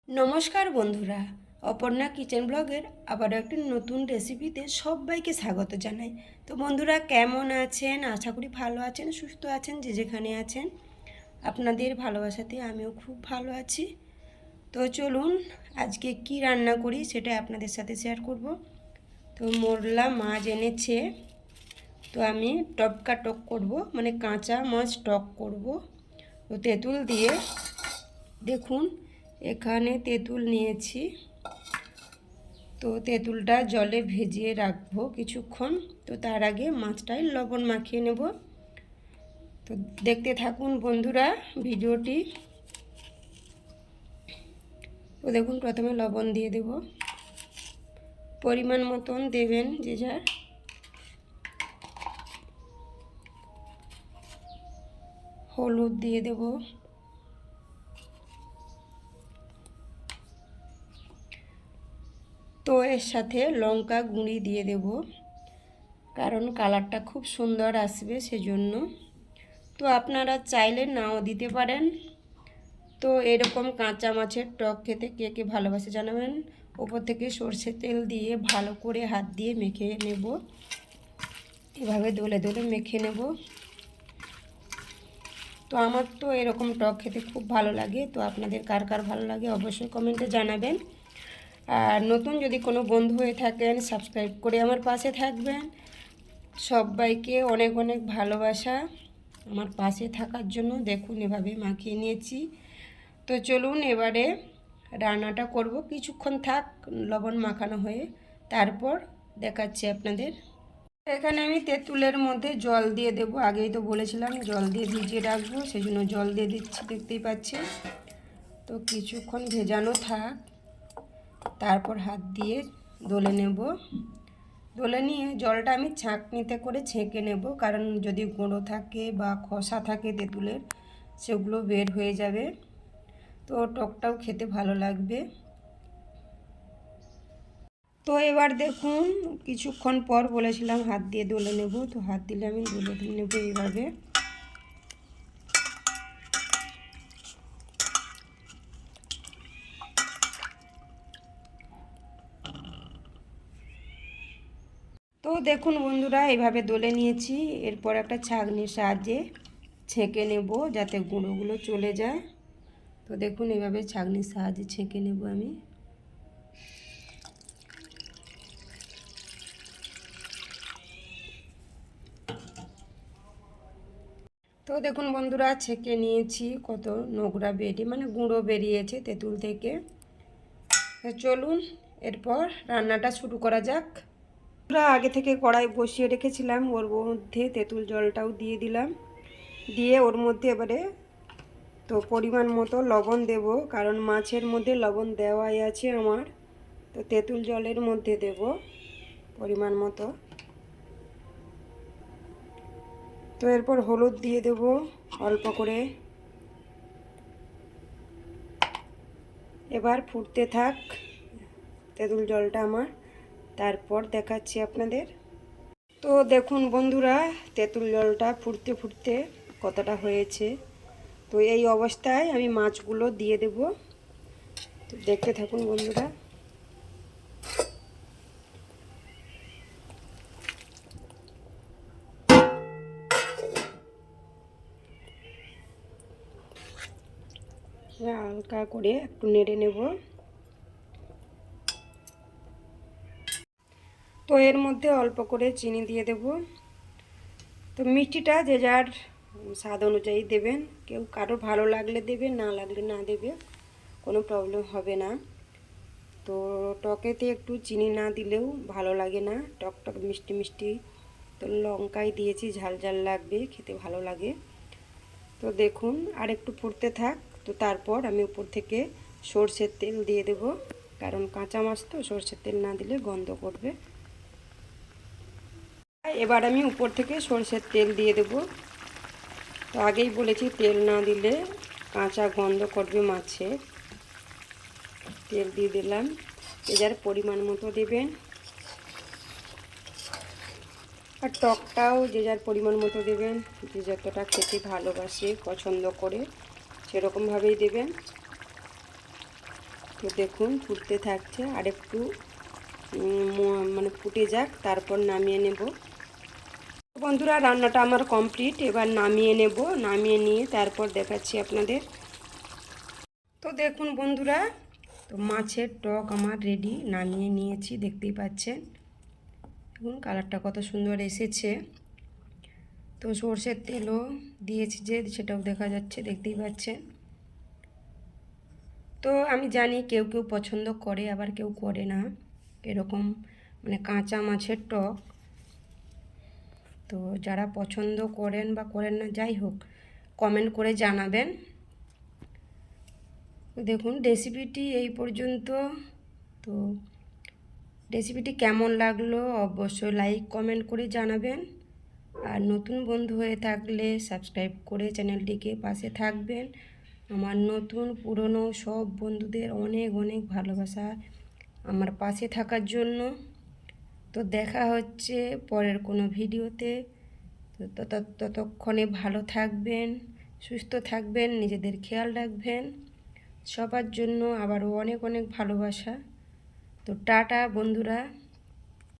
নমস্কার বন্ধুরা, অপর্ণা কিচেন ব্লগের আবারও একটি নতুন রেসিপিতে সবাইকে স্বাগত জানাই। তো বন্ধুরা, কেমন আছেন? আশা করি ভালো আছেন, সুস্থ আছেন, যে যেখানে আছেন। আপনাদের ভালোবাসাতে আমিও খুব ভালো আছি। তো চলুন আজকে কি রান্না করি সেটা আপনাদের সাথে শেয়ার করব। তো মোরলা মাছ এনেছে, তো আমি টপকা টক করব, মানে কাঁচা মাছ টক করব। তো তেঁতুল দিয়ে, দেখুন এখানে তেঁতুল নিয়েছি। তো তেঁতুলটা জলে ভিজিয়ে রাখবো কিছুক্ষণ। তো তার আগে মাছটায় লবণ মাখিয়ে নেব। তো দেখতে থাকুন বন্ধুরা ভিডিওটি। তো দেখুন, প্রথমে লবণ দিয়ে দেব, পরিমাণ মতন দেবেন যে যার। হলুদ দিয়ে দেব, তো এর সাথে লঙ্কা গুঁড়ি দিয়ে দেব, কারণ কালারটা খুব সুন্দর আসবে সেজন্য। তো আপনারা চাইলে নাও দিতে পারেন। তো এরকম কাঁচা মাছের টক খেতে কে কে ভালোবাসে জানাবেন। ওপর থেকে সর্ষের তেল দিয়ে ভালো করে হাত দিয়ে মেখে নেব, এভাবে দলে দলে মেখে নেব। তো আমার তো এরকম টক খেতে খুব ভালো লাগে। তো আপনাদের কার কার ভালো লাগে অবশ্যই কমেন্টে জানাবেন। আর নতুন যদি কোনো বন্ধু হয়ে থাকেন, সাবস্ক্রাইব করে আমার পাশে থাকবেন। সবাইকে অনেক অনেক ভালোবাসা আমার পাশে থাকার জন্য। দেখুন এভাবে মাখিয়ে নিয়েছি। তো চলুন এবারে রান্নাটা করব। কিছুক্ষণ থাক লবণ মাখানো হয়ে, তারপর দেখাচ্ছি আপনাদের। এখানে আমি তেঁতুলের মধ্যে জল দিয়ে দেব। আগেই তো বলেছিলাম জল দিয়ে ভিজিয়ে রাখবো, সেই জন্য জল দিয়ে দিচ্ছি, দেখতেই পাচ্ছেন। তো কিছুক্ষণ ভেজানো থাক, তারপর হাত দিয়ে দলে নেব। দলে নিয়ে জলটা আমি ছাঁকনিতে করে ছেঁকে নেব, কারণ যদি গুঁড়ো থাকে বা খসা থাকে তেঁতুলের, সেগুলো বের হয়ে যাবে। তো টকটাও খেতে ভালো লাগবে। তো এবার দেখুন, কিছুক্ষণ পর বলেছিলাম হাত দিয়ে দলে নেব, তো হাত দিলে আমি দলে নেব এইভাবে। তো দেখুন বন্ধুরা, এইভাবে দলে নিয়েছি। এরপর একটা ছাঁকনির সাহায্যে ছেঁকে নেব, যাতে গুঁড়োগুলো চলে যায়। তো দেখুন এইভাবে ছাঁকনির সাহায্যে ছেঁকে নেব আমি। তো দেখুন বন্ধুরা, ছেঁকে নিয়েছি, কত নোংরা বেরিয়ে, মানে গুঁড়ো বেরিয়েছে তেঁতুল থেকে। চলুন এরপর রান্নাটা শুরু করা যাক। আমরা আগে থেকে কড়াই বসিয়ে রেখেছিলাম, ওর মধ্যে তেঁতুল জলটাও দিয়ে দিলাম। দিয়ে ওর মধ্যে এবারে তো পরিমাণ মতো লবণ দেব, কারণ মাছের মধ্যে লবণ দেওয়াই আছে আমার। তো তেঁতুল জলের মধ্যে দেব পরিমাণ মতো। তো এরপর হলুদ দিয়ে দেব অল্প করে। এবার ফুটতে থাক তেঁতুল জলটা আমার, তারপর দেখাচ্ছি আপনাদের। তো দেখুন বন্ধুরা, তেঁতুল জলটা ফুটতে ফুটতে কতটা হয়েছে। তো এই অবস্থায় আমি মাছগুলো দিয়ে দেব। তো দেখতে থাকুন বন্ধুরা। হালকা করে একটু নেড়ে নেব। তো এর মধ্যে অল্প করে চিনি দিয়ে দেব। তো মিষ্টিটা যে যার স্বাদ অনুযায়ী দেবেন। কেউ কারো ভালো লাগলে দেবে, না লাগলে না দেবে, কোনো প্রবলেম হবে না। তো টকেতে একটু চিনি না দিলেও ভালো লাগে না, টক টক মিষ্টি মিষ্টি। তো লঙ্কাই দিয়েছি, ঝাল ঝাল লাগবে, খেতে ভালো লাগে। তো দেখুন আর একটু ফুটতে থাক। তো তারপর আমি উপর থেকে সর্ষের তেল দিয়ে দেব, কারণ কাঁচা মাছ তো সর্ষের তেল না দিলে গন্ধ করবে। এবার আমি উপর থেকে সর্ষের তেল দিয়ে দেব। তো আগেই বলেছি তেল না দিলে কাঁচা গন্ধ করবে মাছে। তেল দিয়ে দিলাম, যে যার পরিমাণ মতো দেবেন। আর টকটাও যে যার পরিমাণ মতো দেবেন, যে যতটা খেতে ভালোবাসে পছন্দ করে সেরকমভাবেই দেবেন। তো দেখুন ফুটতে থাকছে, আর একটু মানে ফুটে যাক, তারপর নামিয়ে নেব। বন্ধুরা রান্নাটা আমার কমপ্লিট, এবার নামিয়ে নেব। নামিয়ে নিয়ে তারপর দেখাচ্ছি আপনাদের। তো দেখুন বন্ধুরা, তো মাছের টক আমার রেডি, নামিয়ে নিয়েছি, দেখতেই পাচ্ছেন। দেখুন কালারটা কত সুন্দর এসেছে। তো সর্ষের তেলও দিয়েছি যে, সেটাও দেখা যাচ্ছে, দেখতেই পাচ্ছেন। তো আমি জানি কেউ কেউ পছন্দ করে, আবার কেউ করে না এরকম মানে কাঁচা মাছের টক। তো যারা পছন্দ করেন বা করেন না, যাই হোক কমেন্ট করে জানাবেন। দেখুন রেসিপিটি এই পর্যন্ত। তো রেসিপিটি কেমন লাগলো অবশ্যই লাইক কমেন্ট করে জানাবেন। আর নতুন বন্ধু হয়ে থাকলে সাবস্ক্রাইব করে চ্যানেলটিকে পাশে থাকবেন। আমার নতুন পুরনো সব বন্ধুদের অনেক অনেক ভালোবাসা আমার পাশে থাকার জন্য। তো দেখা হচ্ছে পরের কোনো ভিডিওতে। তো ততক্ষণে ভালো থাকবেন, সুস্থ থাকবেন, নিজেদের খেয়াল রাখবেন। সবার জন্য আবারও অনেক অনেক ভালোবাসা। তো টাটা বন্ধুরা।